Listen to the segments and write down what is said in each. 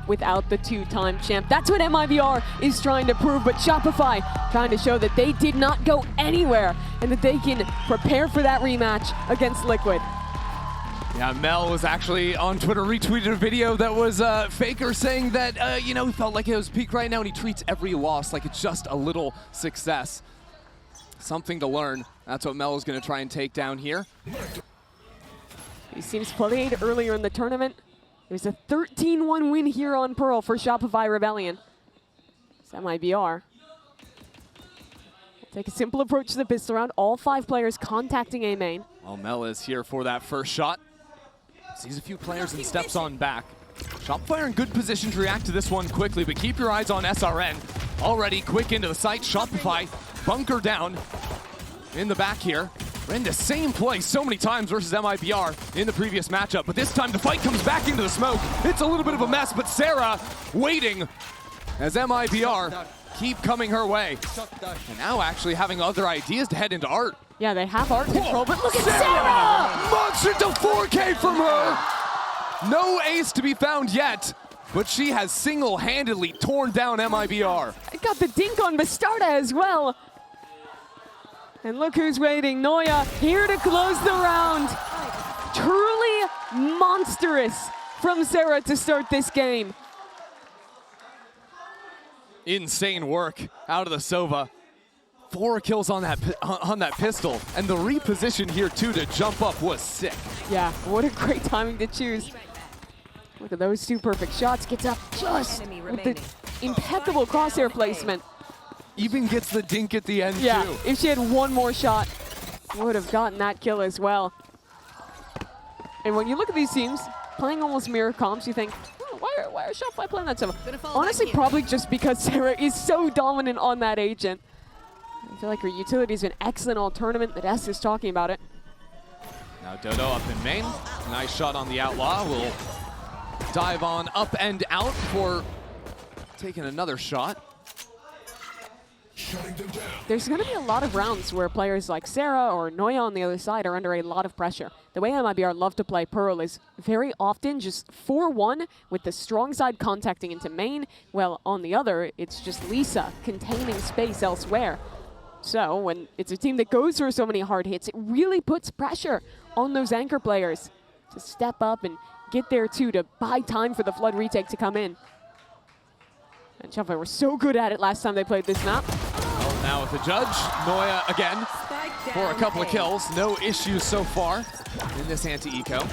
without the two-time champ. That's what MIBR is trying to prove, but Shopify trying to show that they did not go anywhere and that they can prepare for that rematch against Liquid. Yeah, Mel was actually on Twitter, retweeted a video that was Faker saying that, you know, he felt like it was peak right now, and he treats every loss like it's just a little success. Something to learn. That's what Mel is going to try and take down here. He seems played earlier in the tournament. It was a 13-1 win here on Pearl for Shopify Rebellion. It's MIBR. Take a simple approach to the pistol round. All 5 players contacting A main. Well, Mel is here for that first shot. Sees a few players and steps on back. Shopify are in good position to react to this one quickly, but keep your eyes on SRN. Already quick into the site. Shopify bunker down in the back here. We're in the same place so many times versus MIBR in the previous matchup, but this time the fight comes back into the smoke. It's a little bit of a mess, but Sarah waiting as MIBR keep coming her way. And now actually having other ideas to head into Art. Yeah, they have Art control, but look at Sarah! Monster to 4K from her! No ace to be found yet, but she has single-handedly torn down MIBR. I got the dink on Bastarda as well. And look who's waiting. Noya here to close the round. Truly monstrous from Sarah to start this game. Insane work out of the Sova. 4 kills on that pistol, and the reposition here too to jump up was sick. Yeah, what a great timing to choose. Look at those 2 perfect shots. Gets up just with the impeccable crosshair placement. Even gets the dink at the end yeah, too. If she had one more shot, would have gotten that kill as well. And when you look at these teams playing almost mirror comps, you think, oh, why are Shopify playing that so? Honestly, probably just because Sarah is so dominant on that agent. I feel like her utility's been excellent all tournament. That S is talking about it. Now Dodo up in main. Nice shot on the Outlaw. Will dive on up and out for taking another shot. There's going to be a lot of rounds where players like Sarah or Noya on the other side are under a lot of pressure. The way MIBR love to play Pearl is very often just 4-1 with the strong side contacting into main, while on the other, it's just Lisa containing space elsewhere. So when it's a team that goes through so many hard hits, it really puts pressure on those anchor players to step up and get there too, to buy time for the Flood retake to come in. And Shopify were so good at it last time they played this map. Well, now with the judge, Noya again for a couple of kills. No issues so far in this anti-eco.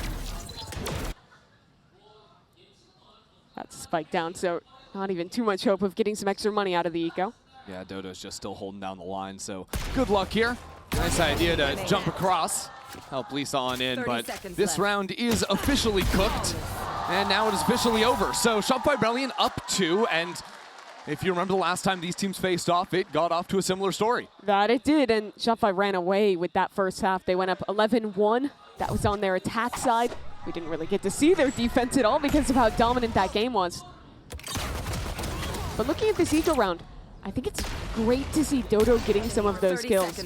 That's a spike down, so not even too much hope of getting some extra money out of the eco. Yeah, Dodo's just still holding down the line, so good luck here. Nice idea to jump across, help Lisa on in, but this round is officially cooked, and now it is officially over. So Shopify Rebellion up 2, and if you remember the last time these teams faced off, it got off to a similar story. That it did, and Shopify ran away with that first half. They went up 11-1. That was on their attack side. We didn't really get to see their defense at all because of how dominant that game was. But looking at this eco round, I think it's great to see Dodo getting some of those kills.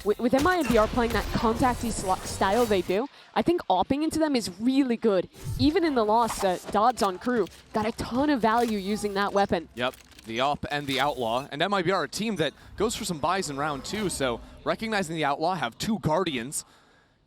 With MIBR playing that contacty style they do, I think opping into them is really good. Even in the loss, Dodds on crew got a ton of value using that weapon. Yep, the Op and the Outlaw. And MIBR are a team that goes for some buys in round 2, so recognizing the Outlaw have 2 Guardians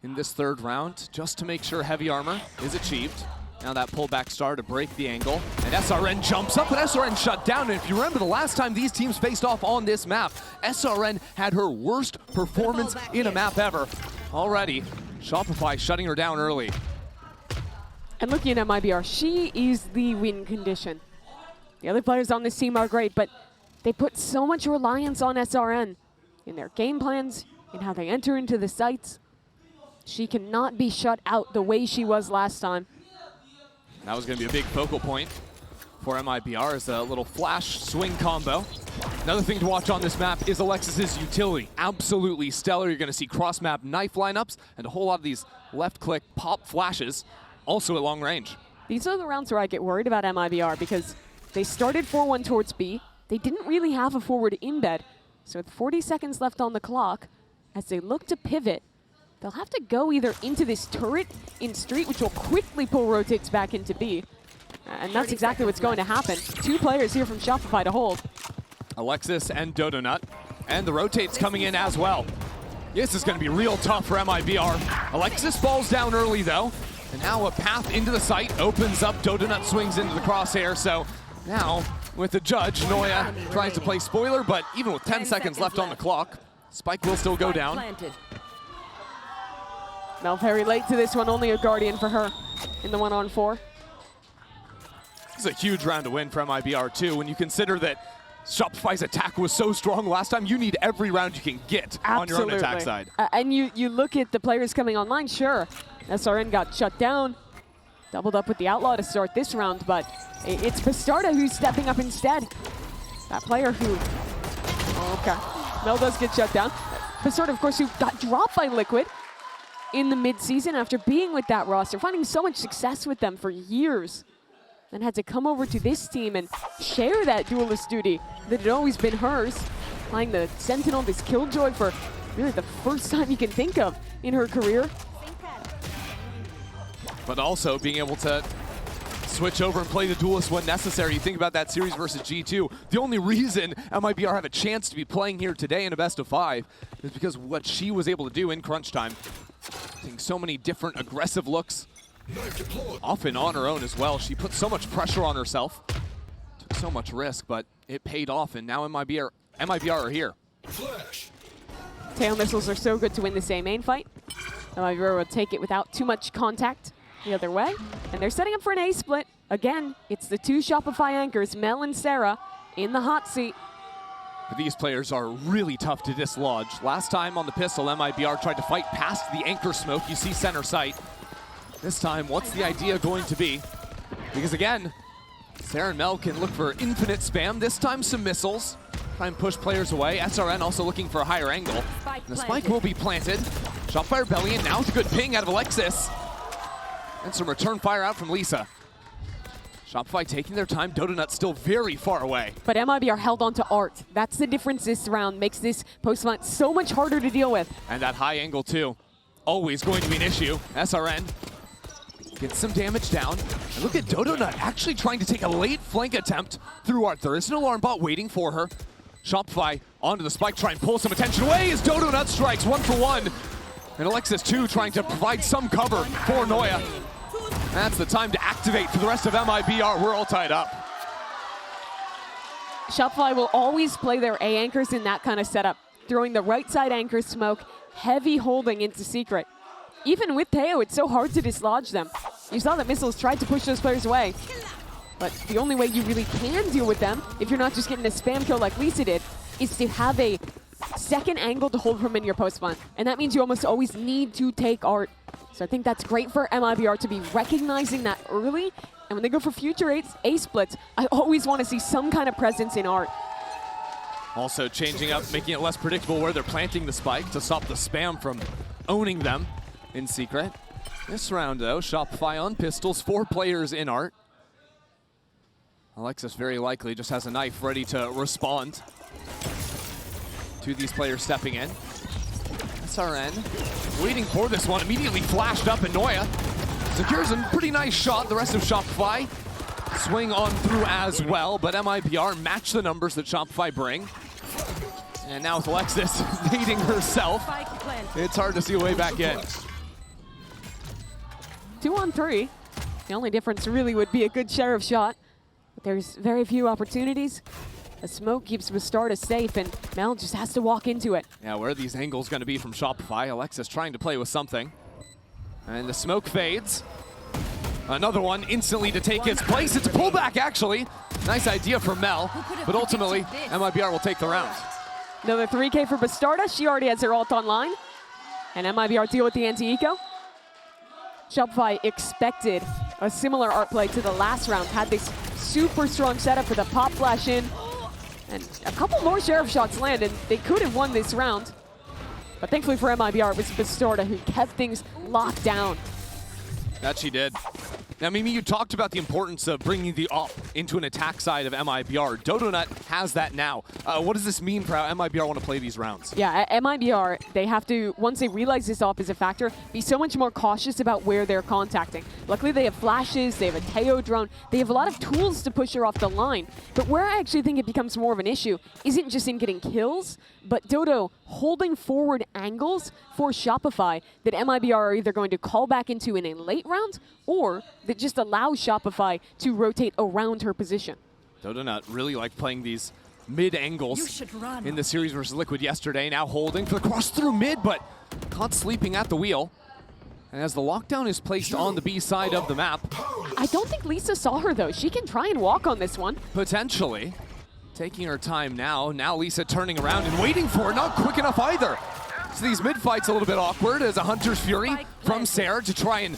in this 3rd round just to make sure heavy armor is achieved. Now that pullback star to break the angle, and SRN jumps up, but SRN shut down. And if you remember the last time these teams faced off on this map, SRN had her worst performance in a map ever. Already, Shopify shutting her down early. And looking at MIBR, she is the win condition. The other players on this team are great, but they put so much reliance on SRN in their game plans, in how they enter into the sites. She cannot be shut out the way she was last time. That was going to be a big focal point for MIBR as a little flash swing combo. Another thing to watch on this map is Alexis's utility. Absolutely stellar. You're going to see cross-map knife lineups and a whole lot of these left-click pop flashes, also at long range. These are the rounds where I get worried about MIBR because they started 4-1 towards B. They didn't really have a forward embed. So with 40 seconds left on the clock, as they look to pivot, they'll have to go either into this turret in street, which will quickly pull rotates back into B. And that's exactly what's going to happen. 2 players here from Shopify to hold. Alexis and Dodonut. And the rotates coming in as well. This is going to be real tough for MIBR. Alexis falls down early though. And now a path into the site opens up. Dodonut swings into the crosshair. So now with the judge, Noya tries to play spoiler, but even with 10 seconds left on the clock, Spike will still go down. Mel very late to this one, only a Guardian for her in the 1-on-4. This is a huge round to win for MIBR too. When you consider that Shopify's attack was so strong last time, you need every round you can get on your own attack side. And you look at the players coming online, sure, SRN got shut down, doubled up with the Outlaw to start this round, but it's Bastarda who's stepping up instead. That player who, okay, Mel does get shut down. Bastarda, of course, who got dropped by Liquid in the mid-season after being with that roster, finding so much success with them for years. Then had to come over to this team and share that duelist duty that had always been hers, playing the Sentinel, this Killjoy, for really the first time you can think of in her career. But also being able to switch over and play the duelist when necessary. You think about that series versus G2. The only reason MIBR have a chance to be playing here today in a best of 5 is because what she was able to do in crunch time. Seeing so many different aggressive looks, often on her own as well. She put so much pressure on herself, took so much risk, but it paid off, and now MIBR are here. Tail missiles are so good to win this A main fight. MIBR will take it without too much contact the other way. And they're setting up for an A split. Again, it's the 2 Shopify anchors, Mel and Sarah, in the hot seat. But these players are really tough to dislodge. Last time on the pistol, MIBR tried to fight past the anchor smoke. You see center sight. This time, what's the idea going to be? Because again, Sarah and Mel can look for infinite spam. This time, some missiles. Try and push players away. SRN also looking for a higher angle. The spike will be planted. Shotfire belly in. Now with a good ping out of Alexis. And some return fire out from Lisa. Shopify taking their time. Dodonut still very far away. But MIBR held on to Art. That's the difference this round. Makes this post-fight so much harder to deal with. And that high angle too. Always going to be an issue. SRN gets some damage down. And look at Dodonut actually trying to take a late flank attempt through Art. There is an alarm bot waiting for her. Shopify onto the spike, try and pull some attention away as Dodonut strikes 1 for 1. And Alexis too trying to provide some cover for Noya. That's the time to activate for the rest of MIBR. We're all tied up. Shopify will always play their A anchors in that kind of setup, throwing the right side anchor smoke, heavy holding into secret. Even with Teo, it's so hard to dislodge them. You saw that missiles tried to push those players away. But the only way you really can deal with them, if you're not just getting a spam kill like Lisa did, is to have a second angle to hold from in your post-spawn. And that means you almost always need to take Art. So I think that's great for MIBR to be recognizing that early. And when they go for future A splits, I always want to see some kind of presence in Art. Also changing up, making it less predictable where they're planting the spike to stop the spam from owning them in secret. This round though, Shopify on pistols, 4 players in Art. Alexis very likely just has a knife ready to respond to these players stepping in. SRN waiting for this one, immediately flashed up, and Noya secures a pretty nice shot. The rest of Shopify swing on through as well, but MIBR match the numbers that Shopify bring. And now with Alexis nading herself, it's hard to see a way back in. 2 on 3. The only difference really would be a good share of shot. But there's very few opportunities. The smoke keeps Bastarda safe, and Mel just has to walk into it. Yeah, where are these angles going to be from Shopify? Alexis trying to play with something. And the smoke fades. Another one instantly to take its place. It's a pullback, actually. Nice idea from Mel, but ultimately, MIBR will take the round. Another 3K for Bastarda. She already has her ult online. And MIBR deal with the anti-eco. Shopify expected a similar art play to the last round. Had this super strong setup with a pop flash in. And a couple more sheriff shots land, and they could have won this round. But thankfully for MIBR, it was Bastarda who kept things locked down. That she did. Now, Mimi, you talked about the importance of bringing the op into an attack side of MIBR. Dodonut has that now. What does this mean for how MIBR want to play these rounds? Yeah, at MIBR, they have to, once they realize this op is a factor, be so much more cautious about where they're contacting. Luckily, they have flashes, they have a Teo drone, they have a lot of tools to push her off the line. But where I actually think it becomes more of an issue isn't just in getting kills, but Dodo holding forward angles for Shopify that MIBR are either going to call back into in a late round or that just allows Shopify to rotate around her position. Dodonut really like playing these mid angles in the series versus Liquid yesterday. Now holding for the cross through mid, but caught sleeping at the wheel. And as the lockdown is placed on the B side of the map. I don't think Lisa saw her though. She can try and walk on this one. Potentially. Taking her time now. Now Lisa turning around and waiting for it. Not quick enough either. So these mid fights a little bit awkward as a Hunter's Fury from Sarah to try and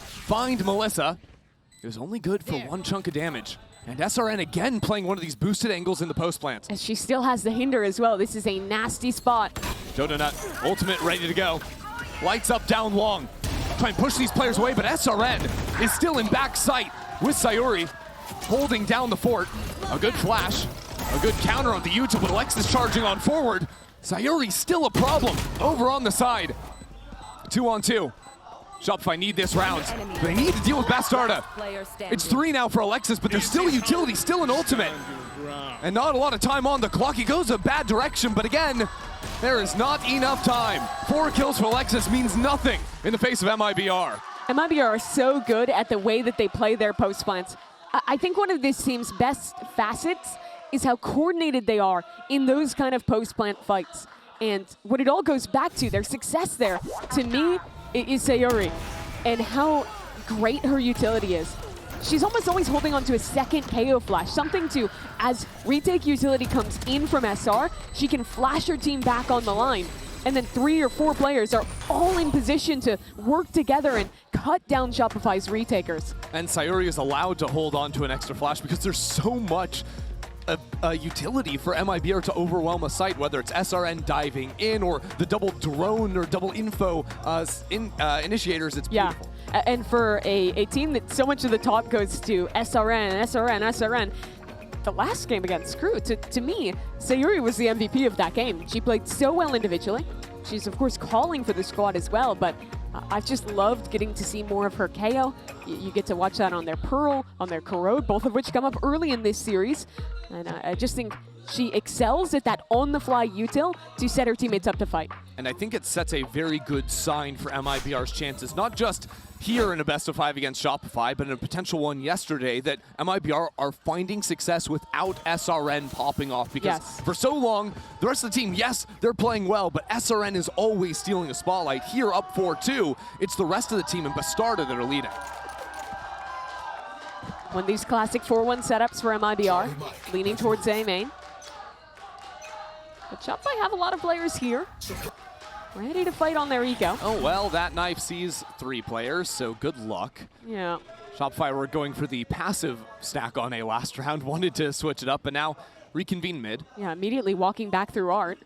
find Melissa. It was only good for one chunk of damage. And SRN again playing one of these boosted angles in the post plants. And she still has the hinder as well. This is a nasty spot. Dodonut, ultimate ready to go. Lights up down long. Try and push these players away, but SRN is still in back sight with Sayuri holding down the fort. A good flash, a good counter on the util, but Alexis charging on forward. Sayuri still a problem over on the side. 2-on-2. Shopify need this round. They need to deal with Bastarda. It's 3 now for Alexis, but there's still a utility, still an ultimate. And not a lot of time on the clock. He goes a bad direction, but again, there is not enough time. 4 kills for Alexis means nothing in the face of MIBR. MIBR are so good at the way that they play their post plants. I think one of this team's best facets is how coordinated they are in those kind of post plant fights. And what it all goes back to, their success there, to me, is Sayuri and how great her utility is. She's almost always holding on to a second KO flash, something to, as retake utility comes in from SR, she can flash her team back on the line. And then 3 or 4 players are all in position to work together and cut down Shopify's retakers. And Sayuri is allowed to hold on to an extra flash because there's so much utility for MIBR to overwhelm a site, whether it's SRN diving in or the double drone or double info initiators. It's beautiful. Yeah, and for a team that so much of the top goes to SRN, the last game against Screw, to me, Sayuri was the MVP of that game. She played so well individually. She's, of course, calling for the squad as well, but I've just loved getting to see more of her KO. You get to watch that on their Pearl, on their Corrode, both of which come up early in this series. And I just think she excels at that on-the-fly util to set her teammates up to fight. And I think it sets a very good sign for MIBR's chances, not just here in a best-of-5 against Shopify, but in a potential one yesterday, that MIBR are finding success without SRN popping off. Because for so long, the rest of the team, yes, they're playing well, but SRN is always stealing the spotlight. Here, up 4-2, it's the rest of the team and Bastarda that are leading. One of these classic 4-1 setups for MIBR, leaning towards A main. But Shopify have a lot of players here, ready to fight on their eco. Oh, well, that knife sees 3 players, so good luck. Yeah. Shopify were going for the passive stack on A last round, wanted to switch it up, but now reconvene mid. Yeah, immediately walking back through Art.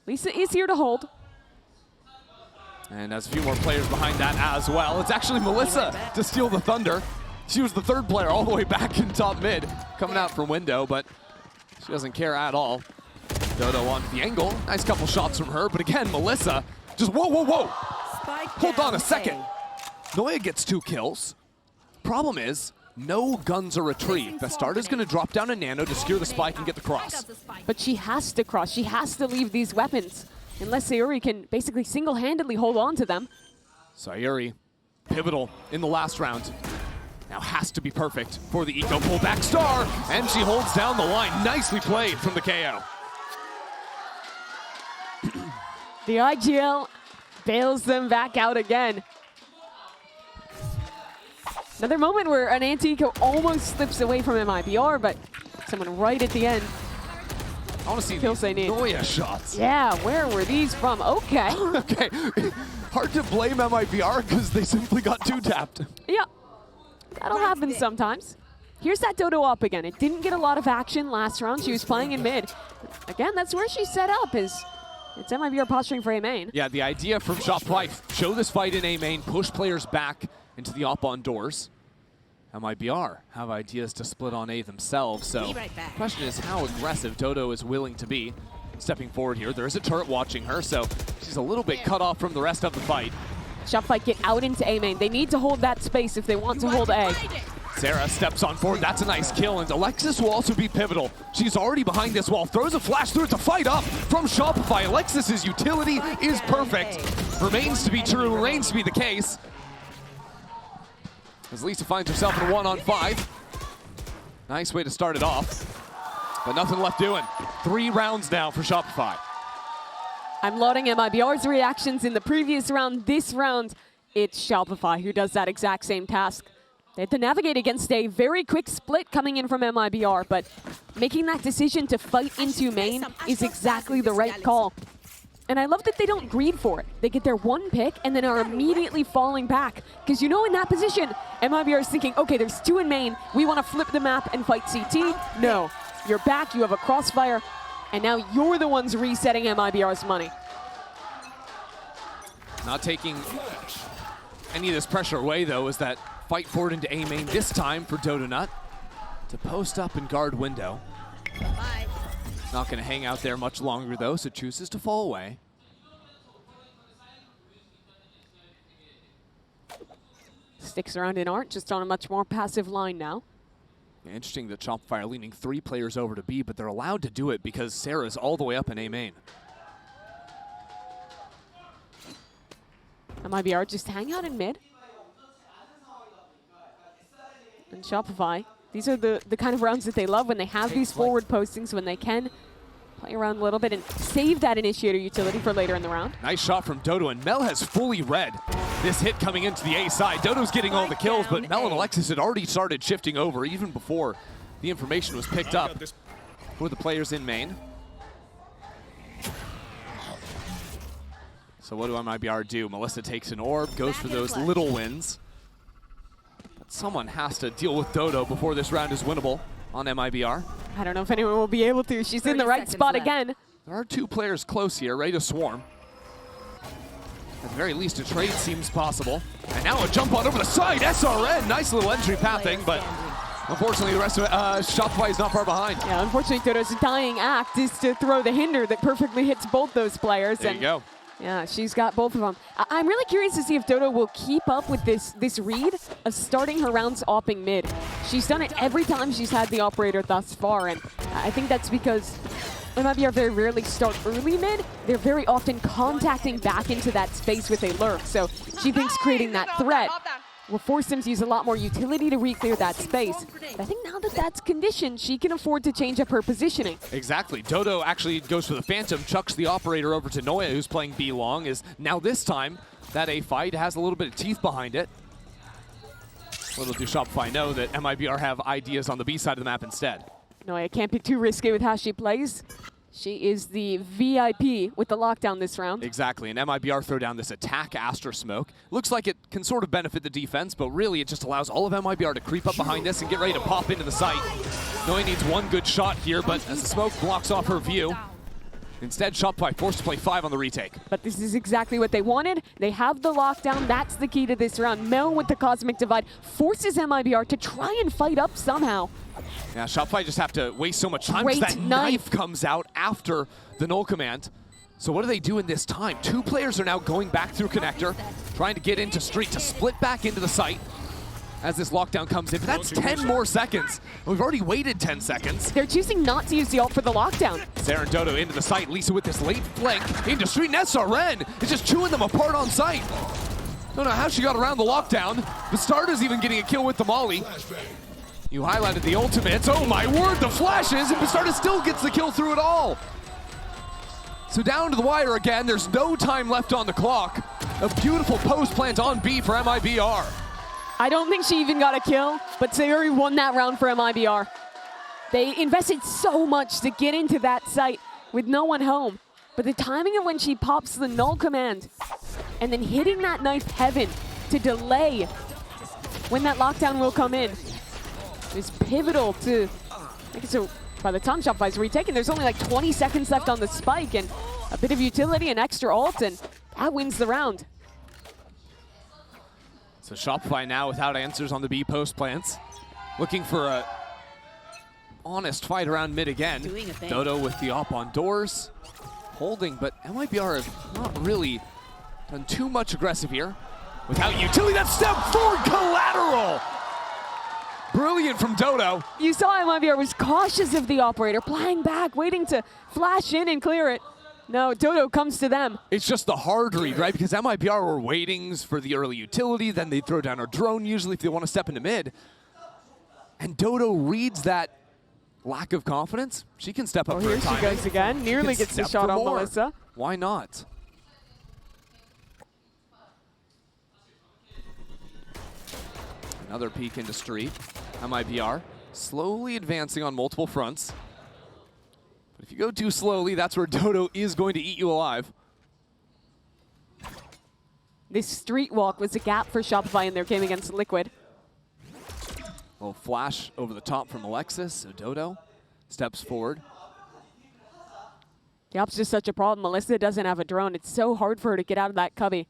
Lisa is here to hold. And there's a few more players behind that as well. It's actually Melissa to steal the thunder. She was the 3rd player all the way back in top mid, coming out from window, but she doesn't care at all. Dodo on the angle. Nice couple shots from her, but again, Melissa just whoa. Hold on a second. Noya gets 2 kills. Problem is, no guns are retrieved. Bastarda's going to drop down a nano to secure the spike and get the cross. But she has to cross. She has to leave these weapons, unless Sayuri can basically single-handedly hold on to them. Sayuri, pivotal in the last round. Now has to be perfect for the eco pullback star, and she holds down the line. Nicely played from the KO. The IGL bails them back out again. Another moment where an anti-eco almost slips away from MIBR, but someone right at the end. I want to see kills they need. Noya shots. Yeah, where were these from? Okay. Okay, hard to blame MIBR because they simply got 2-tapped. Yeah, that'll happen sometimes. Here's that Dodo up again. It didn't get a lot of action last round. She was playing in mid. Again, that's where she's set up, is it's MIBR posturing for A main. Yeah, the idea from Shopify, show this fight in A main, push players back, into the op on doors. MIBR have ideas to split on A themselves, so the question is how aggressive Dodo is willing to be. Stepping forward here, there is a turret watching her, so she's a little bit cut off from the rest of the fight. Shopify get out into A main. They need to hold that space if they want to hold A. Sarah steps on forward, that's a nice kill, and Alexis will also be pivotal. She's already behind this wall, throws a flash through, it's a fight up from Shopify. Alexis's utility is perfect. Remains to be true, remains to be the case. As Lisa finds herself in a 1-on-5. Nice way to start it off, but nothing left doing. 3 rounds now for Shopify. I'm lauding MIBR's reactions in the previous round. This round, it's Shopify who does that exact same task. They had to navigate against a very quick split coming in from MIBR, but making that decision to fight into main is exactly the right call. And I love that they don't greed for it. They get their one pick and then are immediately falling back. Because you know in that position, MIBR is thinking, okay, there's 2 in main. We want to flip the map and fight CT. No, you're back, you have a crossfire, and now you're the ones resetting MIBR's money. Not taking any of this pressure away, though, is that fight forward into A main this time for Dodonut to post up and guard window. Not going to hang out there much longer, though, so chooses to fall away. Sticks around in Art, just on a much more passive line now. Yeah, interesting that Shopify are leaning 3 players over to B, but they're allowed to do it because Sarah's all the way up in A main. MIBR just hang out in mid. And Shopify, these are the kind of rounds that they love when they have these forward postings, when they can play around a little bit and save that initiator utility for later in the round. Nice shot from Dodo, and Mel has fully read this hit coming into the A side. Dodo's getting all the kills, but Mel and Alexis had already started shifting over even before the information was picked up for the players in main. So what do MIBR do? Melissa takes an orb, goes for those little wins. But someone has to deal with Dodo before this round is winnable on MIBR. I don't know if anyone will be able to. She's in the right spot again. There are 2 players close here, ready to swarm. At the very least, a trade seems possible. And now a jump on over the side. SRN, nice little entry pathing, but unfortunately the rest of it, Shopify is not far behind. Yeah, unfortunately Dodo's dying act is to throw the hinder that perfectly hits both those players. There you go. Yeah, she's got both of them. I'm really curious to see if Dodo will keep up with this read of starting her rounds opping mid. She's done it every time she's had the operator thus far, and I think that's because MIBR very rarely start early mid. They're very often contacting back into that space with a lurk, so she thinks creating that threat will force them to use a lot more utility to re-clear that space. But I think now that that's conditioned, she can afford to change up her positioning. Exactly. Dodo actually goes for the Phantom, chucks the operator over to Noya, who's playing B long. Is now this time that A fight has a little bit of teeth behind it. Little do Shopify know that MIBR have ideas on the B side of the map instead. Noya can't be too risky with how she plays. She is the VIP with the lockdown this round. Exactly, and MIBR throw down this attack Astra Smoke. Looks like it can sort of benefit the defense, but really it just allows all of MIBR to creep up behind this and get ready to pop into the site. Noya needs 1 good shot here, but as the smoke blocks off her view, instead Shopify forced to play 5 on the retake. But this is exactly what they wanted. They have the lockdown. That's the key to this round. Mel with the Cosmic Divide forces MIBR to try and fight up somehow. Yeah, Shopify just have to waste so much time because that knife comes out after the null command. So what do they do in this time? 2 players are now going back through connector, trying to get into street to split back into the site as this lockdown comes in. But that's 10 more seconds. We've already waited 10 seconds. They're choosing not to use the ult for the lockdown. Sarah and Dodo into the site. Lisa with this late flank into street. And SRN is just chewing them apart on site. Don't know how she got around the lockdown. The starter's even getting a kill with the molly. You highlighted the ultimates. Oh my word, the flashes, and Bastarda still gets the kill through it all. So down to the wire again. There's no time left on the clock. A beautiful post plant on B for MIBR. I don't think she even got a kill, but Sayuri won that round for MIBR. They invested so much to get into that site with no one home. But the timing of when she pops the null command and then hitting that knife heaven to delay when that lockdown will come in is pivotal to, so by the time Shopify's retaken, there's only like 20 seconds left on the spike and a bit of utility and extra ult, and that wins the round. So Shopify now without answers on the B post plants. Looking for a honest fight around mid again. Dodo with the op on doors. Holding, but MIBR have not really done too much aggressive here. Without utility, that step forward collateral! Brilliant from Dodo. You saw MIBR was cautious of the operator, playing back, waiting to flash in and clear it. No, Dodo comes to them. It's just the hard read, right? Because MIBR were waiting for the early utility, then they throw down a drone usually if they want to step into mid. And Dodo reads that lack of confidence. She can step up for here a timing. she goes again. Nearly gets the shot on Melissa. Why not? Another peek into street. MIBR slowly advancing on multiple fronts. But if you go too slowly, that's where Dodo is going to eat you alive. This street walk was a gap for Shopify in their game against Liquid. Little flash over the top from Alexis, so Dodo steps forward. The op's just such a problem. Melissa doesn't have a drone. It's so hard for her to get out of that cubby.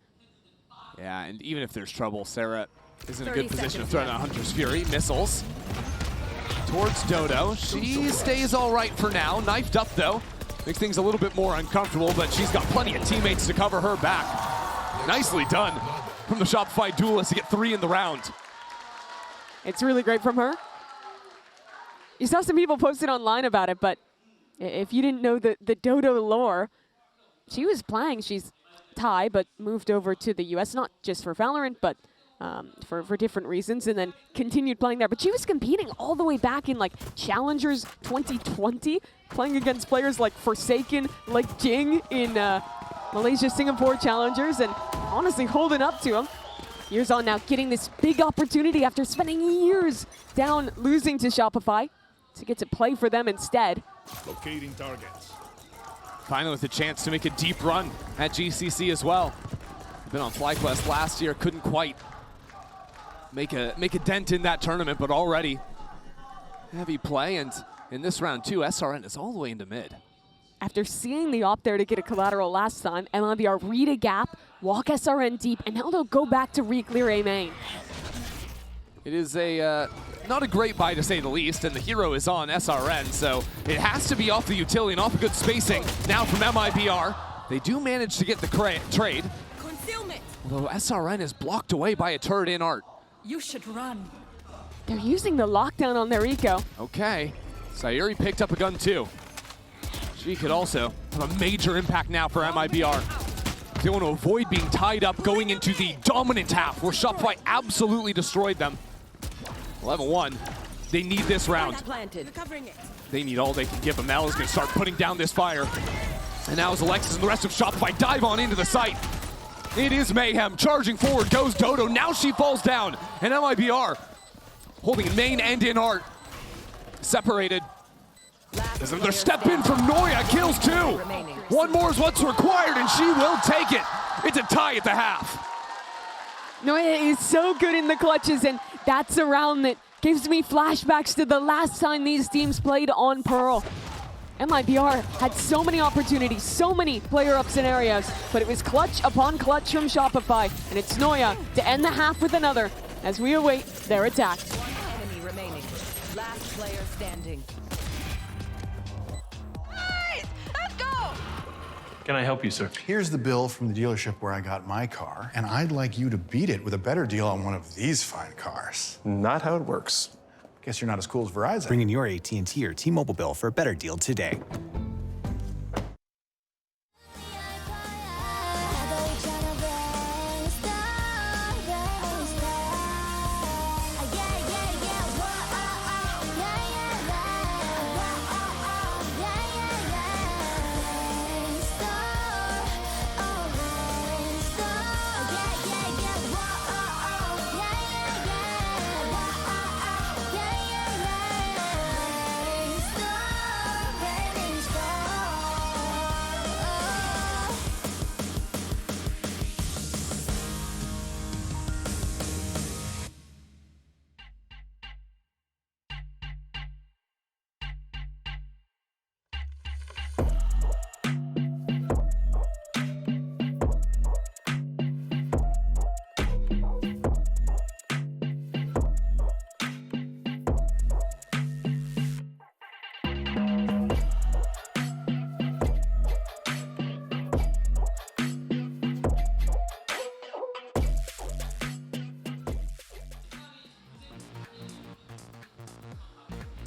Yeah, and even if there's trouble, Sarah is in a good position to throw down Hunter's Fury. Missiles towards Dodo. She stays all right for now. Knifed up, though. Makes things a little bit more uncomfortable, but she's got plenty of teammates to cover her back. Nicely done from the Shopify duelist to get 3 in the round. It's really great from her. You saw some people posted online about it, but if you didn't know the Dodo lore, she was playing. She's Thai, but moved over to the US, not just for Valorant, but for different reasons, and then continued playing there. But she was competing all the way back in like Challengers 2020, playing against players like Forsaken, like Jing in Malaysia, Singapore Challengers, and honestly holding up to them. Years on now, getting this big opportunity after spending years down, losing to Shopify, to get to play for them instead. Locating targets. Finally with a chance to make a deep run at GCC as well. Been on FlyQuest last year, couldn't quite make a dent in that tournament, but already heavy play, and in this round too, SRN is all the way into mid. After seeing the op there to get a collateral last time, MIBR read a gap, walk SRN deep, and now they'll go back to re-clear A main. It is a not a great buy to say the least, and the hero is on SRN, so it has to be off the utility and off a good spacing now from MIBR. They do manage to get the trade, although SRN is blocked away by a turret in art. You should run. They're using the lockdown on their eco. Okay, Sayuri picked up a gun too. She could also have a major impact now for MIBR. They want to avoid being tied up going into the dominant half where Shopify absolutely destroyed them. 11-1. They need this round. They need all they can give them. Now is going to start putting down this fire. And now as Alexis and the rest of Shopify dive on into the site. It is mayhem. Charging forward goes Dodo. Now she falls down. And MIBR holding in main and in art. Separated. As another step in from Noya, kills 2. One more is what's required, and she will take it. It's a tie at the half. Noya is so good in the clutches, and that's a round that gives me flashbacks to the last time these teams played on Pearl. MIBR had so many opportunities, so many player-up scenarios, but it was clutch upon clutch from Shopify, and it's Noya to end the half with another as we await their attack. One enemy remaining. Last player standing. Can I help you, sir? Here's the bill from the dealership where I got my car, and I'd like you to beat it with a better deal on one of these fine cars. Not how it works. Guess you're not as cool as Verizon. Bring in your AT&T or T-Mobile bill for a better deal today.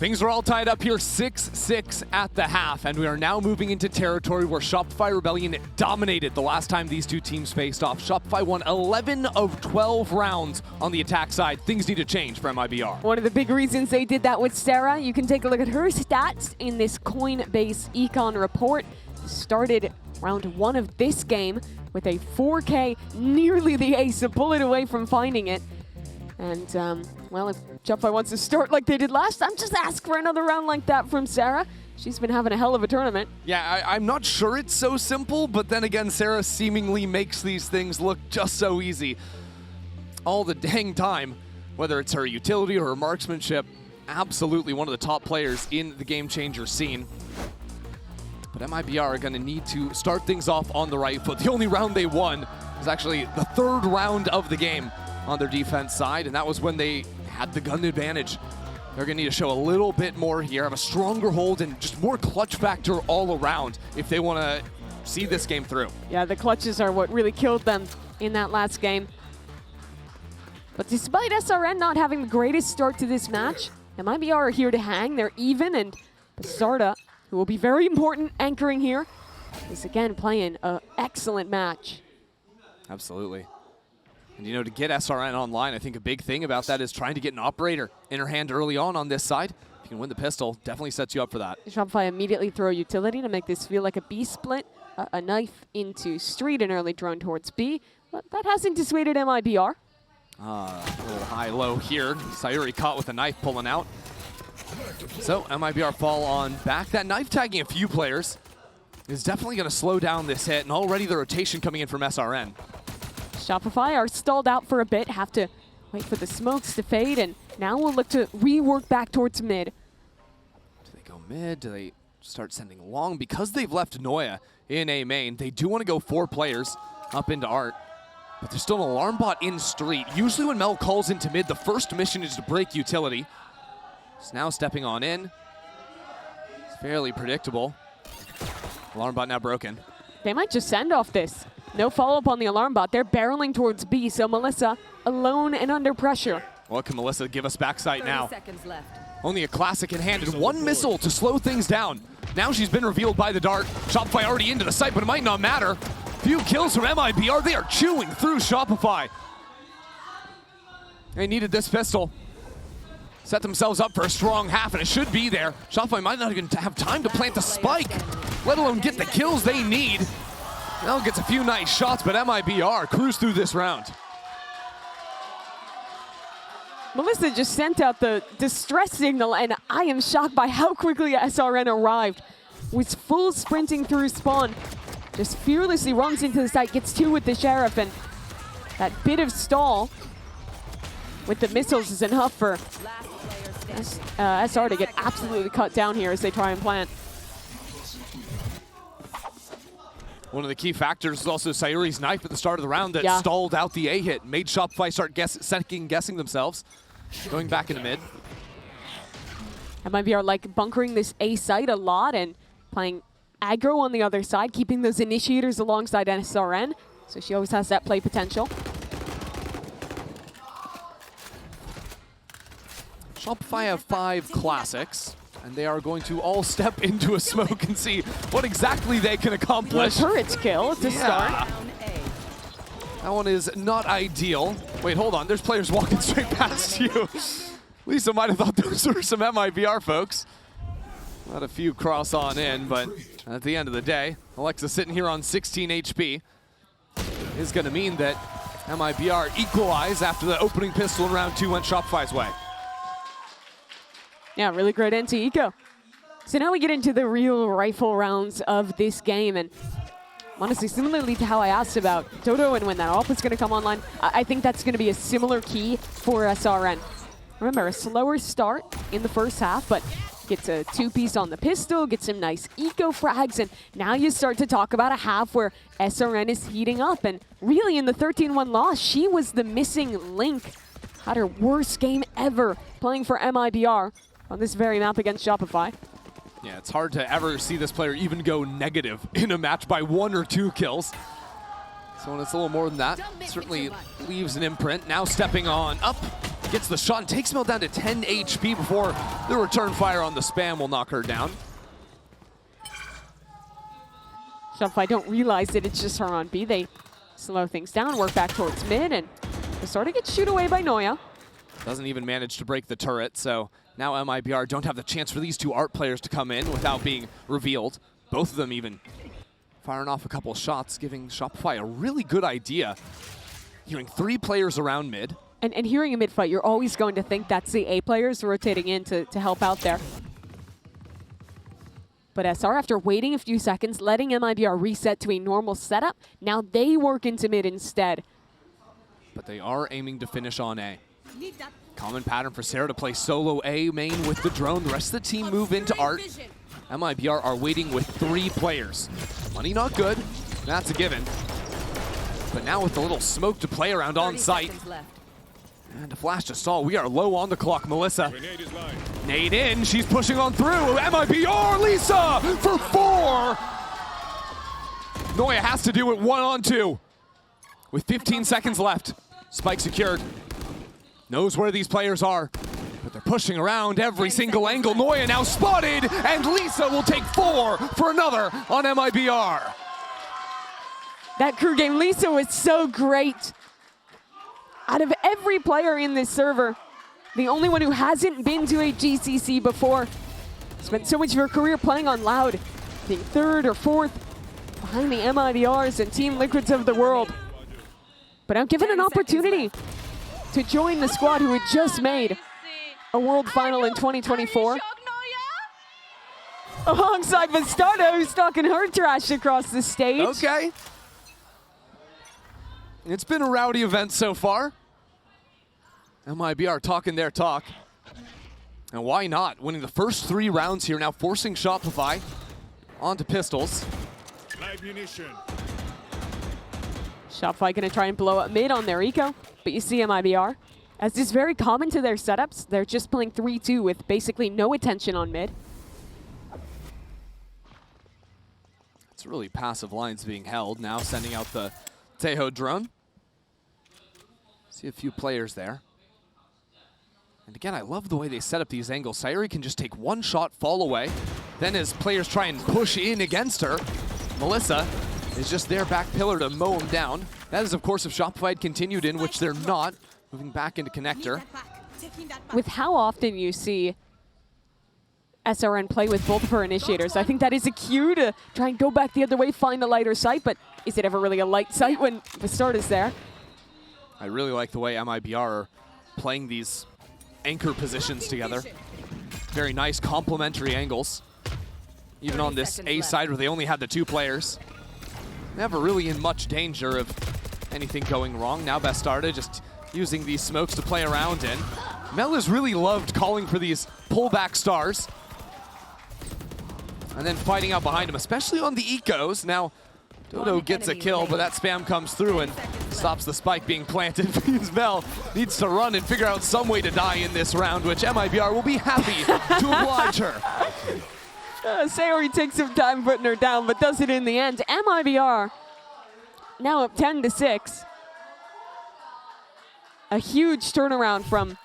Things are all tied up here, 6-6 at the half, and we are now moving into territory where Shopify Rebellion dominated the last time these two teams faced off. Shopify won 11 of 12 rounds on the attack side. Things need to change for MIBR. One of the big reasons they did that with Sarah, you can take a look at her stats in this Coinbase Econ report. Started round 1 of this game with a 4K, nearly the ace, a bullet away from finding it. And, well, if Shopify wants to start like they did last time, just ask for another round like that from Sarah. She's been having a hell of a tournament. Yeah, I'm not sure it's so simple, but then again, Sarah seemingly makes these things look just so easy all the dang time, whether it's her utility or her marksmanship. Absolutely one of the top players in the game changer scene. But MIBR are going to need to start things off on the right foot. The only round they won was actually the 3rd round of the game on their defense side, and that was when they had the gun advantage. They're going to need to show a little bit more here, have a stronger hold, and just more clutch factor all around if they want to see this game through. Yeah, the clutches are what really killed them in that last game. But despite SRN not having the greatest start to this match, MIBR are here to hang. They're even, and Basarda, who will be very important anchoring here, is again playing an excellent match. Absolutely. And, you know, to get SRN online, I think a big thing about that is trying to get an operator in her hand early on this side. If you can win the pistol, definitely sets you up for that. Shopify immediately throw utility to make this feel like a B split. A knife into Street, an early drone towards B. But that hasn't dissuaded MIBR. A little high-low here. Sayuri caught with a knife pulling out. So MIBR fall on back. That knife tagging a few players is definitely going to slow down this hit, and already the rotation coming in from SRN. Shopify are stalled out for a bit, have to wait for the smokes to fade, and now we'll look to rework back towards mid. Do they go mid? Do they start sending long? Because they've left Noya in A main, they do want to go 4 players up into Art. But there's still an alarm bot in Street. Usually when Mel calls into mid, the first mission is to break utility. He's now stepping on in. It's fairly predictable. Alarm bot now broken. They might just send off this. No follow-up on the alarm bot. They're barreling towards B, so Melissa alone and under pressure. What can Melissa give us backside now? 30 seconds left. Only a classic in hand and 1 missile to slow things down. Now she's been revealed by the dart. Shopify already into the site, but it might not matter. Few kills from MIBR. They are chewing through Shopify. They needed this pistol. Set themselves up for a strong half, and it should be there. Shopify might not even have time to plant the spike, let alone get the kills they need. Mel gets a few nice shots, but MIBR cruise through this round. Melissa just sent out the distress signal, and I am shocked by how quickly SRN arrived. Was full sprinting through spawn. Just fearlessly runs into the site, gets 2 with the Sheriff, and that bit of stall with the missiles is enough for SR to get absolutely cut down here as they try and plant. One of the key factors is also Sayuri's knife at the start of the round that stalled out the A hit, made Shopify start second-guessing themselves, going back into mid. MIBR like bunkering this A site a lot and playing aggro on the other side, keeping those initiators alongside SRN, so she always has that play potential. Shopify have 5 classics, and they are going to all step into a smoke and see what exactly they can accomplish. Turret's kill to start. That one is not ideal. Wait, hold on. There's players walking straight past you. Lisa might have thought those were some MIBR folks. Not a few cross on in, but at the end of the day, Alexa sitting here on 16 HP is going to mean that MIBR equalize after the opening pistol in round 2 went Shopify's way. Yeah, really great end to Eco. So now we get into the real rifle rounds of this game, and honestly, similarly to how I asked about Dodo and when that AWP is going to come online, I think that's going to be a similar key for SRN. Remember, a slower start in the first half, but gets a 2-piece on the pistol, gets some nice eco frags, and now you start to talk about a half where SRN is heating up. And really, in the 13-1 loss, she was the missing link. Had her worst game ever playing for MIBR on this very map against Shopify. Yeah, it's hard to ever see this player even go negative in a match by 1 or 2 kills. So when it's a little more than that, it certainly leaves an imprint. Now stepping on up Gets the shot and takes Mel down to 10 HP before the return fire on the spam will knock her down. Shopify don't realize that it's just her on B. They slow things down, work back towards mid, and they sort of get shoot away by Noya. Doesn't even manage to break the turret, so now MIBR don't have the chance for these two ART players to come in without being revealed. Both of them even firing off a couple shots, giving Shopify a really good idea. Hearing 3 players around mid. And hearing a mid fight, you're always going to think that's the A players rotating in to help out there. But SR, after waiting a few seconds, letting MIBR reset to a normal setup, now they work into mid instead. But they are aiming to finish on A. Common pattern for Sarah to play solo A main with the drone. The rest of the team move into ART. MIBR are waiting with 3 players. Money not good, that's a given. But now with a little smoke to play around on site. And a flash to stall. We are low on the clock. Melissa. Nade in. She's pushing on through. MIBR. Lisa for 4. Noya has to do it 1-on-2. With 15 seconds left. Spike secured. Knows where these players are. But they're pushing around every single angle. Noya now spotted. And Lisa will take 4 for another on MIBR. That crew game, Lisa was so great. Out of every player in this server, the only one who hasn't been to a GCC before, spent so much of her career playing on Loud, being 3rd or 4th behind the MIBRs and Team Liquids of the world. But I'm given an opportunity to join the squad who had just made a world final in 2024. Alongside Bastardo, who's talking her trash across the stage. Okay. It's been a rowdy event so far. MIBR talking their talk. And why not? Winning the first 3 rounds here, now forcing Shopify onto pistols. Shopify gonna try and blow up mid on their eco, but you see MIBR. As is very common to their setups, they're just playing 3-2 with basically no attention on mid. It's really passive lines being held. Now sending out the Teho drone. See a few players there. And again, I love the way they set up these angles. Sayuri can just take 1 shot, fall away. Then as players try and push in against her, Melissa is just their back pillar to mow him down. That is, of course, if Shopify had continued in, which they're not. Moving back into connector. With how often you see SRN play with both of her initiators, I think that is a cue to try and go back the other way, find a lighter sight, but is it ever really a light sight when the start is there? I really like the way MIBR are playing these anchor positions together. Very nice complementary angles. Even on this A side where they only had the 2 players. Never really in much danger of anything going wrong. Now Bastarda just using these smokes to play around in. Mel has really loved calling for these pullback stars. And then fighting out behind him, especially on the ecos. Now, Dodo gets a kill, but that spam comes through and stops the spike being planted. Because Mel needs to run and figure out some way to die in this round, which MIBR will be happy to oblige her. Sayori takes some time putting her down, but does it in the end. MIBR now up 10-6. A huge turnaround from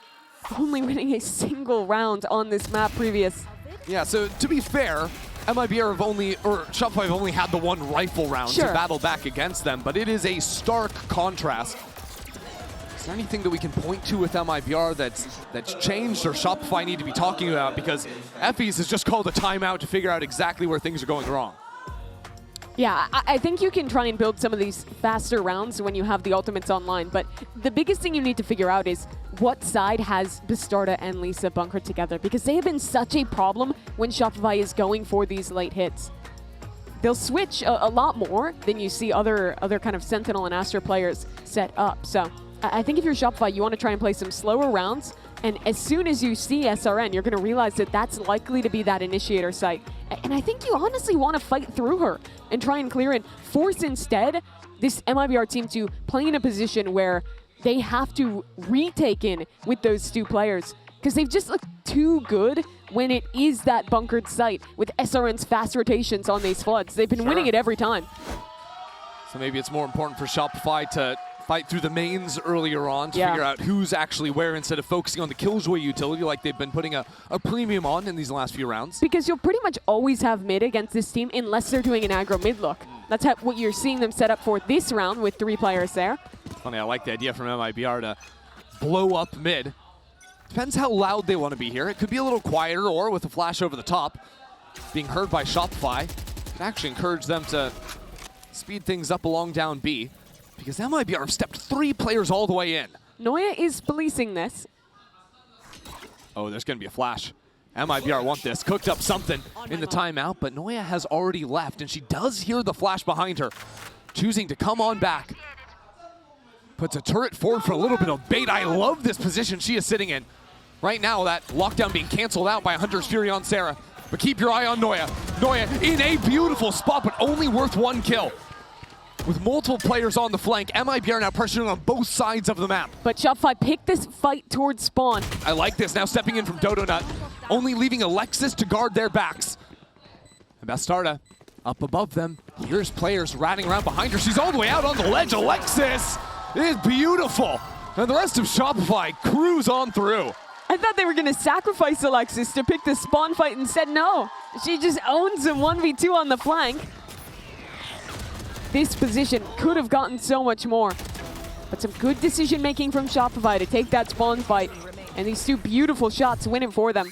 only winning a single round on this map previous. Yeah, so to be fair, MIBR have only, or Shopify have only had the 1 rifle round to battle back against them, but it is a stark contrast. Is there anything that we can point to with MIBR that's changed or Shopify need to be talking about? Because Effie's has just called a timeout to figure out exactly where things are going wrong. Yeah, I think you can try and build some of these faster rounds when you have the ultimates online, but the biggest thing you need to figure out is what side has Bastarda and Lisa bunkered together, because they have been such a problem when Shopify is going for these late hits. They'll switch a lot more than you see other kind of Sentinel and Astra players set up. So I think if you're Shopify, you want to try and play some slower rounds, and as soon as you see SRN, you're going to realize that that's likely to be that initiator site. And I think you honestly want to fight through her and try and clear it. Force instead this MIBR team to play in a position where they have to retake in with those 2 players, because they've just looked too good when it is that bunkered site with SRN's fast rotations on these floods. They've been winning it every time. So maybe it's more important for Shopify to fight through the mains earlier on to figure out who's actually where instead of focusing on the Killjoy utility like they've been putting a premium on in these last few rounds. Because you'll pretty much always have mid against this team unless they're doing an aggro mid look. That's what you're seeing them set up for this round with 3 players there. Funny, I like the idea from MIBR to blow up mid. Depends how loud they want to be here. It could be a little quieter or with a flash over the top. Being heard by Shopify could actually encourage them to speed things up along down B, because MIBR have stepped 3 players all the way in. Noya is policing this. Oh, there's going to be a flash. MIBR want this. Cooked up something in the timeout, but Noya has already left, and she does hear the flash behind her, choosing to come on back. Puts a turret forward for a little bit of bait. I love this position she is sitting in. Right now, that lockdown being canceled out by Hunter's Fury on Sarah. But keep your eye on Noya. Noya in a beautiful spot, but only worth 1 kill. With multiple players on the flank, MIBR now pressuring on both sides of the map. But Shopify picked this fight towards spawn. I like this, now stepping in from Dodo Nut, only leaving Alexis to guard their backs. And Bastarda up above them. Here's players ratting around behind her. She's all the way out on the ledge. Alexis is beautiful. And the rest of Shopify cruise on through. I thought they were going to sacrifice Alexis to pick the spawn fight, and said no. She just owns a 1v2 on the flank. This position could have gotten so much more. But some good decision making from Shopify to take that spawn fight. And these 2 beautiful shots win it for them.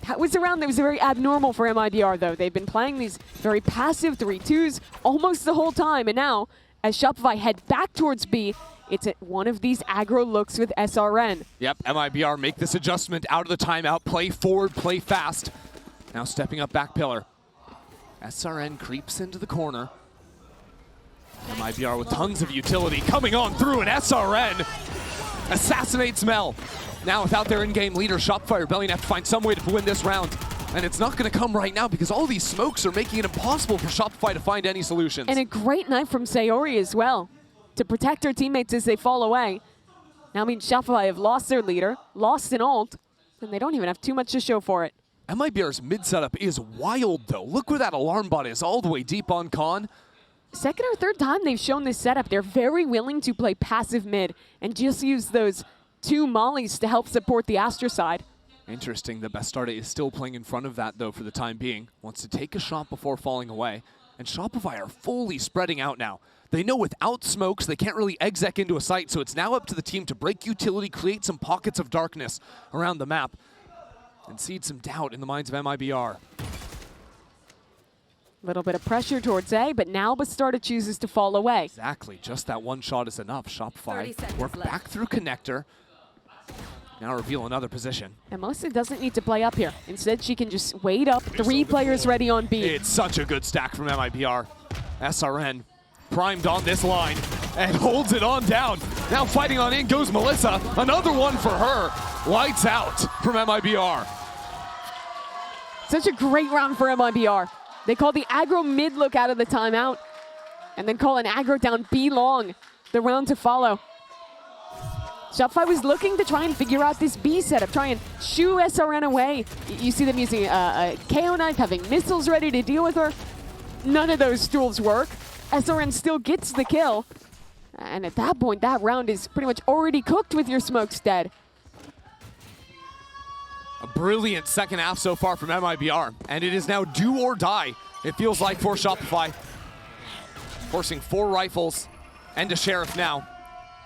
That was a round that was very abnormal for MIBR though. They've been playing these very passive 3-2s almost the whole time. And now, as Shopify head back towards B, it's at one of these aggro looks with SRN. Yep, MIBR make this adjustment out of the timeout. Play forward, play fast. Now stepping up back pillar. SRN creeps into the corner. MIBR with tons of utility coming on through, and SRN assassinates Mel. Now without their in-game leader, Shopify are belly have to find some way to win this round. And it's not going to come right now because all these smokes are making it impossible for Shopify to find any solutions. And a great knife from Sayori as well to protect her teammates as they fall away. Now I mean Shopify have lost their leader, lost an ult, and they don't even have too much to show for it. MIBR's mid setup is wild though. Look where that alarm bot is, all the way deep on Con. Second or third time they've shown this setup. They're very willing to play passive mid and just use those 2 mollies to help support the Astra side. Interesting that Bastarda is still playing in front of that though for the time being. Wants to take a shot before falling away. And Shopify are fully spreading out now. They know without smokes they can't really exec into a site, so it's now up to the team to break utility, create some pockets of darkness around the map, and seed some doubt in the minds of MIBR. Little bit of pressure towards A, but now Bastarda chooses to fall away. Exactly, just that 1 shot is enough. Shopify 30 seconds work left. back through connector. Now reveal another position. And Melissa doesn't need to play up here. Instead, she can just wait up. 3 players ready on B. It's such a good stack from MIBR. SRN primed on this line and holds it on down. Now fighting on in goes Melissa. Another one for her. Lights out from MIBR. Such a great round for MIBR. They call the aggro mid look out of the timeout and then call an aggro down B long, the round to follow. Shopify was looking to try and figure out this B setup, try and shoo SRN away. You see them using a KO knife, having missiles ready to deal with her. None of those tools work. SRN still gets the kill. And at that point, that round is pretty much already cooked with your smokes dead. A brilliant second half so far from MIBR, and it is now do or die, it feels like, for Shopify. Forcing 4 rifles and a sheriff now,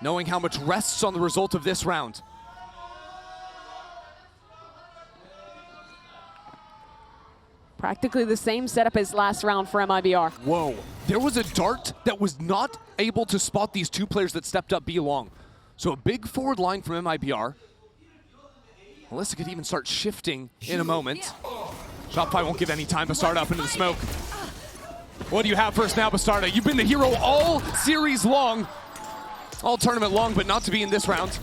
knowing how much rests on the result of this round. Practically the same setup as last round for MIBR. Whoa, there was a dart that was not able to spot these 2 players that stepped up B long. So a big forward line from MIBR. Melissa could even start shifting in a moment. Shopify won't give any time. Bastarda up into the smoke. What do you have for us now, Bastarda? You've been the hero all series long. All tournament long, but not to be in this round.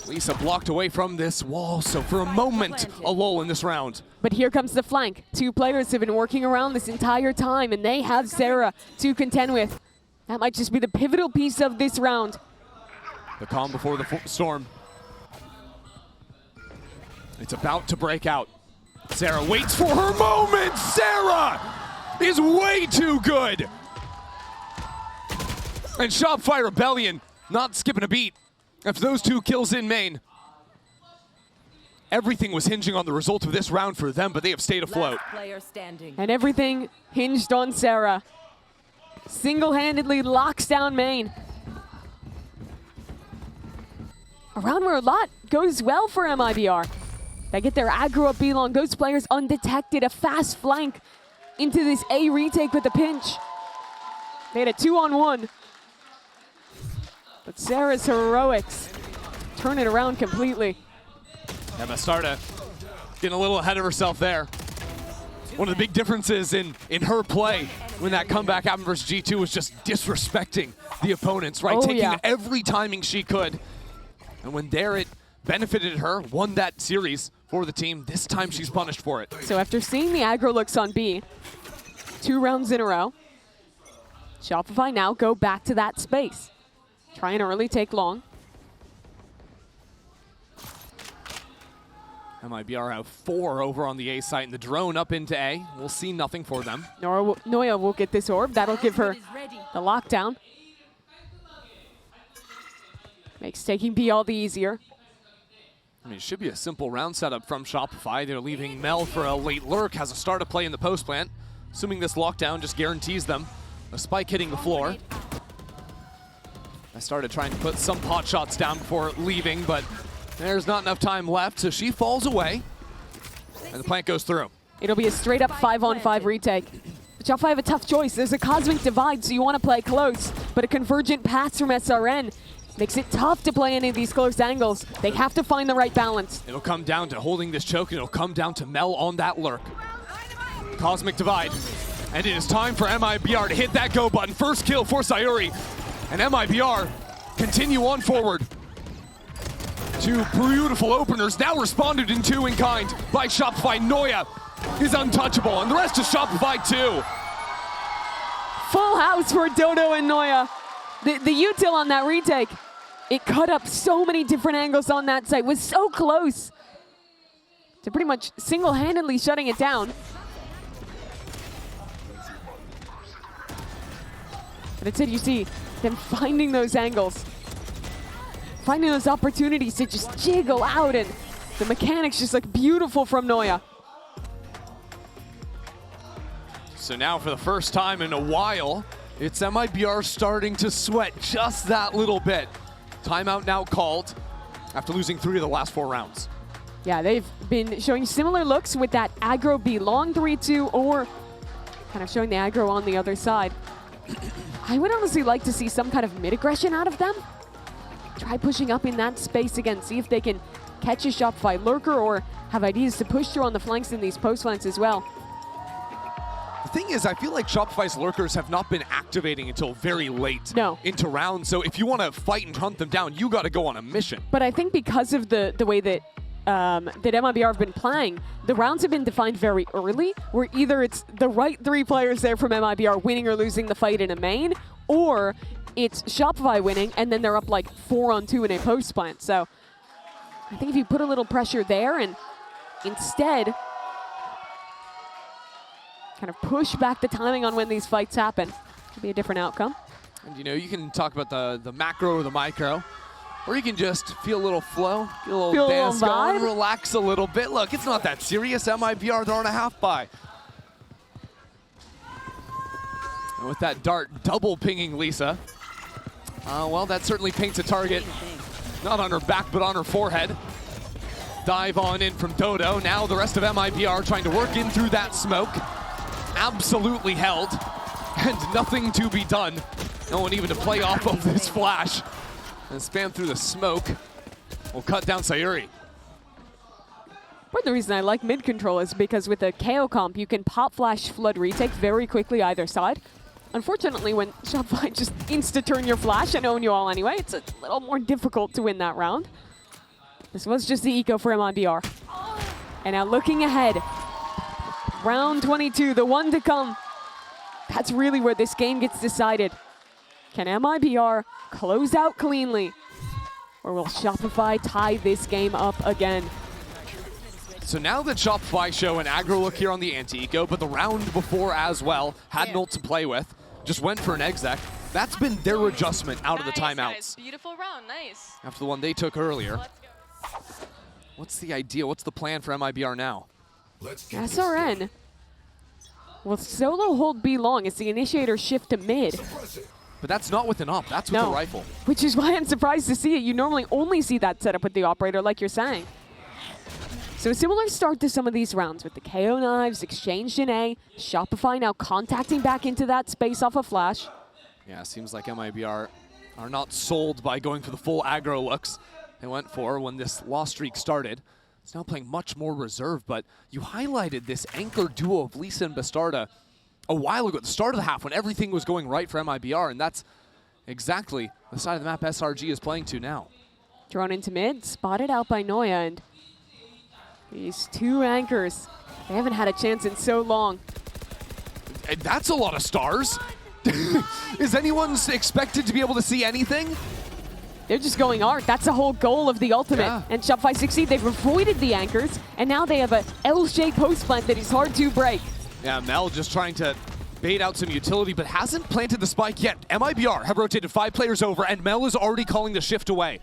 Lisa blocked away from this wall, so for a moment, a lull in this round. But here comes the flank. 2 players have been working around this entire time, and they have Sarah to contend with. That might just be the pivotal piece of this round. The calm before the storm. It's about to break out. Sarah waits for her moment. Sarah is way too good. And Shopify Rebellion not skipping a beat after those 2 kills in main. Everything was hinging on the result of this round for them, but they have stayed afloat. Last player standing. And everything hinged on Sarah. Single-handedly locks down main. A round where a lot goes well for MIBR. They get their aggro up B long. Ghost players undetected. A fast flank into this A retake with a pinch. They had a 2-on-1. But Sarah's heroics turn it around completely. And Bastarda getting a little ahead of herself there. One of the big differences in her play when that comeback happened versus G2 was just disrespecting the opponents, right? Oh, Taking yeah. every timing she could. And when there it benefited her, won that series for the team, this time she's punished for it. So after seeing the aggro looks on B, 2 rounds in a row, Shopify now go back to that space. Try and early take long. MIBR have 4 over on the A site, and the drone up into A. We'll see nothing for them. Noya will get this orb. That'll give her the lockdown. Makes taking B all the easier. I mean, it should be a simple round setup from Shopify. They're leaving Mel for a late lurk, has a start to play in the post plant, assuming this lockdown just guarantees them a spike hitting the floor. I started trying to put some pot shots down before leaving, but there's not enough time left, so she falls away, and the plant goes through. It'll be a straight-up 5-on-5 retake. But Shopify have a tough choice. There's a cosmic divide, so you want to play close, but a convergent pass from SRN makes it tough to play any of these close angles. They have to find the right balance. It'll come down to holding this choke, and it'll come down to Mel on that lurk. Cosmic divide, and it is time for MIBR to hit that go button. First kill for Sayuri, and MIBR continue on forward. 2 beautiful openers, now responded in 2 in kind by Shopify. Noya is untouchable, and the rest is Shopify too. Full house for Dodo and Noya. The util on that retake, it cut up so many different angles on that site. Was so close to pretty much single-handedly shutting it down. But instead you see them finding those angles, finding those opportunities to just jiggle out, and the mechanics just look beautiful from Noya. So now for the first time in a while, it's MIBR starting to sweat just that little bit. Timeout now called after losing 3 of the last 4 rounds. Yeah, they've been showing similar looks with that aggro B long 3-2, or kind of showing the aggro on the other side. I would honestly like to see some kind of mid-aggression out of them. Try pushing up in that space again, see if they can catch a Shopify lurker or have ideas to push through on the flanks in these post flanks as well. The thing is, I feel like Shopify's lurkers have not been activating until very late No. into rounds. So if you want to fight and hunt them down, you got to go on a mission. But I think because of the way that that MIBR have been playing, the rounds have been defined very early, where either it's the right 3 players there from MIBR winning or losing the fight in a main, or it's Shopify winning and then they're up like 4-on-2 in a post plant. So I think if you put a little pressure there and instead kind of push back the timing on when these fights happen, it'll be a different outcome. And you know, you can talk about the macro or the micro, or you can just feel a little flow, get a little Feel a dance little going, vibe. relax a little bit. Look, it's not that serious. MIBR, they're on a half buy. And with that dart double pinging Lisa, well, that certainly paints a target, not on her back, but on her forehead. Dive on in from Dodo. Now the rest of MIBR trying to work in through that smoke. Absolutely held, and nothing to be done. No one even to play off of this flash. And spam through the smoke will cut down Sayuri. Part of the reason I like mid control is because with a KO comp, you can pop flash flood retake very quickly either side. Unfortunately, when Shopify just insta-turn your flash and own you all anyway, it's a little more difficult to win that round. This was just the eco for MIBR. And now looking ahead, round 22, the one to come. That's really where this game gets decided. Can MIBR close out cleanly, or will Shopify tie this game up again? So now that Shopify show an aggro look here on the anti-eco, but the round before as well, had an ult to play with, just went for an exec. That's been their adjustment out of the Nice, timeouts. guys. Beautiful round, nice. After the one they took earlier. Let's go. What's the idea? What's the plan for MIBR now? SRN will solo hold B long as the initiator shift to mid. But that's not with an op, that's with No. a rifle. Which is why I'm surprised to see it. You normally only see that setup with the operator, like you're saying. So a similar start to some of these rounds with the KO knives exchanged in A. Shopify now contacting back into that space off a flash. Yeah, seems like MIBR are not sold by going for the full aggro looks they went for when this loss streak started. It's now playing much more reserved, but you highlighted this anchor duo of Lisa and Bastarda a while ago at the start of the half when everything was going right for MIBR, and that's exactly the side of the map SRG is playing to now. Drawn into mid, spotted out by Noya, and these two anchors, they haven't had a chance in so long. And that's a lot of stars. Is anyone expected to be able to see anything? They're just going art. That's the whole goal of the ultimate. Yeah. And Shopify succeed. They've avoided the anchors, and now they have a L-shaped post plant that is hard to break. Yeah, Mel just trying to bait out some utility, but hasn't planted the spike yet. MIBR have rotated 5 players over, and Mel is already calling the shift away.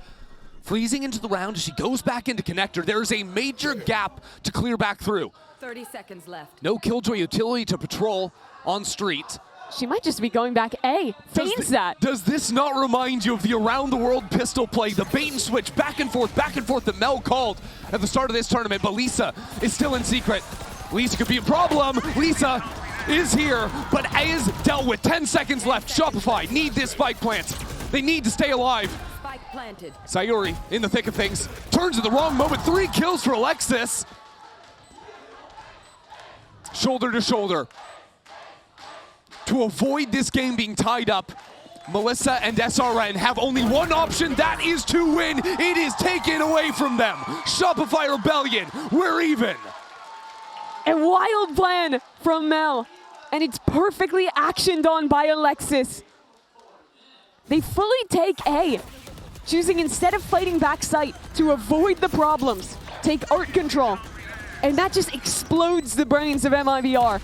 Freezing into the round as she goes back into connector. There is a major gap to clear back through. 30 seconds left. No Killjoy utility to patrol on street. She might just be going back A. Feigns that. Does this not remind you of the around-the-world pistol play, the bait and switch, back and forth that Mel called at the start of this tournament, but Lisa is still in secret. Lisa could be a problem. Lisa is here, but A is dealt with. 10 seconds left. Shopify need this spike plant. They need to stay alive. Spike planted. Sayuri in the thick of things. Turns at the wrong moment. 3 kills for Alexis. Shoulder to shoulder. To avoid this game being tied up, Melissa and SRN have only one option, that is to win. It is taken away from them. Shopify Rebellion, we're even. A wild plan from Mel, and it's perfectly actioned on by Alexis. They fully take A, choosing instead of fighting back sight to avoid the problems, take art control. And that just explodes the brains of MIBR.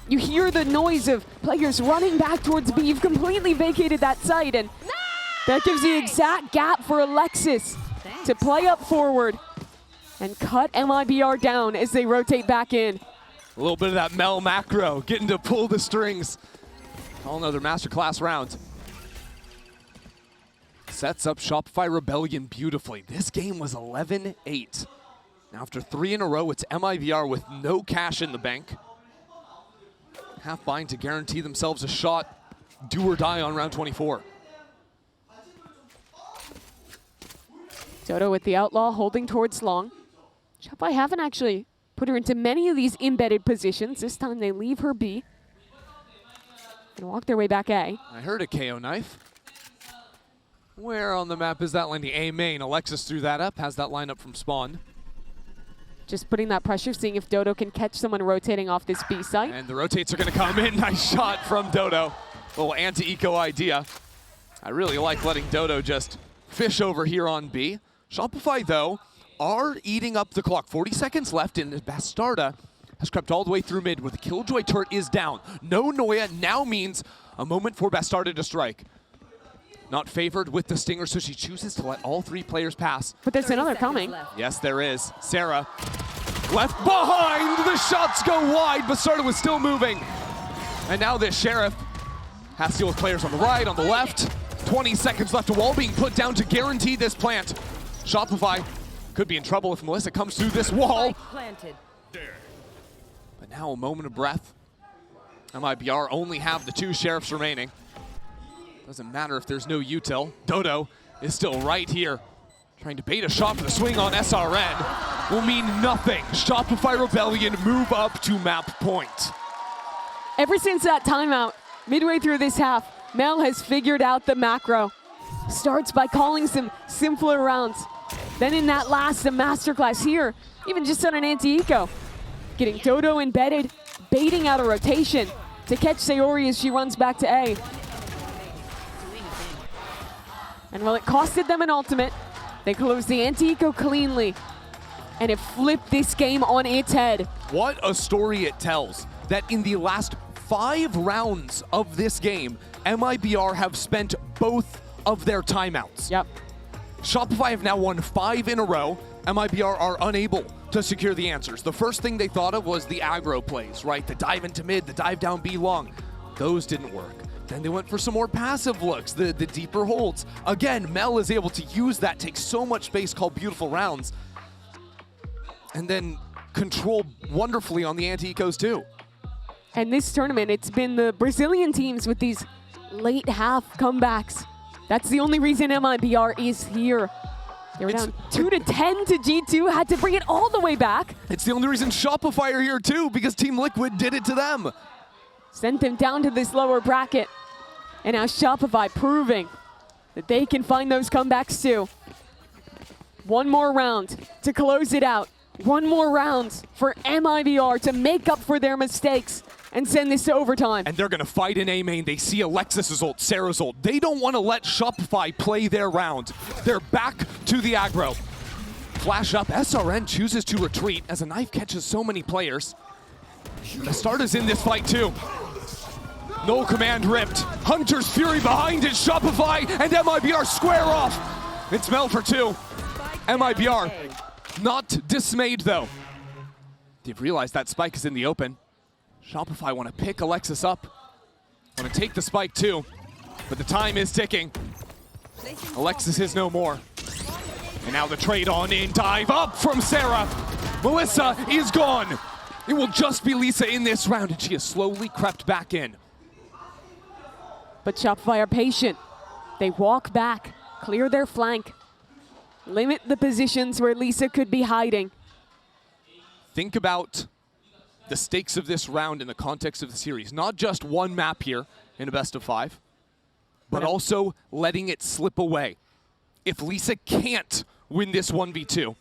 You hear the noise of players running back towards B. You've completely vacated that site, and that gives the exact gap for Alexis to play up forward and cut MIBR down as they rotate back in. A little bit of that Mel macro, getting to pull the strings. All another masterclass round. Sets up Shopify Rebellion beautifully. This game was 11-8. Now after 3 in a row, it's MIBR with no cash in the bank. Half bind to guarantee themselves a shot, do or die on round 24. Dodo with the outlaw holding towards long. Shopify haven't actually put her into many of these embedded positions. This time they leave her B and walk their way back A. I heard a KO knife. Where on the map is that landing? A main. Alexis threw that up, has that lineup from spawn. Just putting that pressure, seeing if Dodo can catch someone rotating off this B site. And the rotates are going to come in. Nice shot from Dodo. Little anti-eco idea. I really like letting Dodo just fish over here on B. Shopify, though, are eating up the clock. 40 seconds left, and Bastarda has crept all the way through mid where the Killjoy turret is down. No Noya now means a moment for Bastarda to strike. Not favored with the Stinger, so she chooses to let all 3 players pass. But there's another coming. Left. Yes, there is. Sarah left behind. The shots go wide. Bastarda was still moving. And now this Sheriff has to deal with players on the right, on the left. 20 seconds left. A wall being put down to guarantee this plant. Shopify could be in trouble if Melissa comes through this wall. Spike planted. But now a moment of breath. MIBR only have the 2 Sheriffs remaining. Doesn't matter if there's no util. Dodo is still right here. Trying to bait a shot for the swing on SRN will mean nothing. Shopify Rebellion move up to map point. Ever since that timeout, midway through this half, Mel has figured out the macro. Starts by calling some simpler rounds. Then in that last, the masterclass here, even just on an anti-eco. Getting Dodo embedded, baiting out a rotation to catch Sayuri as she runs back to A. And while it costed them an ultimate, they closed the anti-eco cleanly. And it flipped this game on its head. What a story it tells that in the last 5 rounds of this game, MIBR have spent both of their timeouts. Yep. Shopify have now won 5 in a row. MIBR are unable to secure the answers. The first thing they thought of was the aggro plays, right? The dive into mid, the dive down B long. Those didn't work. Then they went for some more passive looks, the deeper holds. Again, Mel is able to use that, take so much space, called beautiful rounds, and then control wonderfully on the anti-ecos too. And this tournament, it's been the Brazilian teams with these late half comebacks. That's the only reason MIBR is here. They were down 2-10 to G2, had to bring it all the way back. It's the only reason Shopify are here too, because Team Liquid did it to them. Sent them down to this lower bracket. And now Shopify proving that they can find those comebacks too. One more round to close it out. One more round for MIBR to make up for their mistakes and send this to overtime. And they're going to fight in A main. They see Alexis's ult, Sarah's ult. They don't want to let Shopify play their round. They're back to the aggro. Flash up. SRN chooses to retreat as a knife catches so many players. Astarta's in this fight too. No command ripped. Hunter's Fury behind it. Shopify and MIBR square off. It's Mel for 2. MIBR not dismayed though. They've realized that spike is in the open. Shopify want to pick Alexis up. Want to take the spike too. But the time is ticking. Alexis is no more. And now the trade on in. Dive up from Sarah. Melissa is gone. It will just be Lisa in this round, and she has slowly crept back in. But Shopify are patient. They walk back, clear their flank, limit the positions where Lisa could be hiding. Think about the stakes of this round in the context of the series. Not just one map here in a best of 5, but also letting it slip away. If Lisa can't win this 1v2,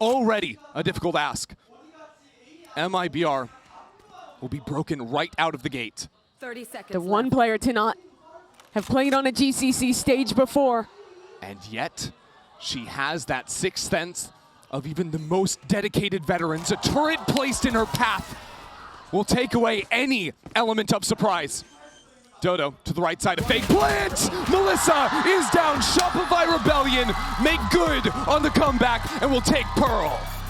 already a difficult ask. MIBR will be broken right out of the gate. 30 seconds The one left. player to not have played on a GCC stage before. And yet, she has that 6th sense of even the most dedicated veterans. A turret placed in her path will take away any element of surprise. Dodo to the right side of fake plant. Melissa is down. Shopify Rebellion make good on the comeback and will take Pearl.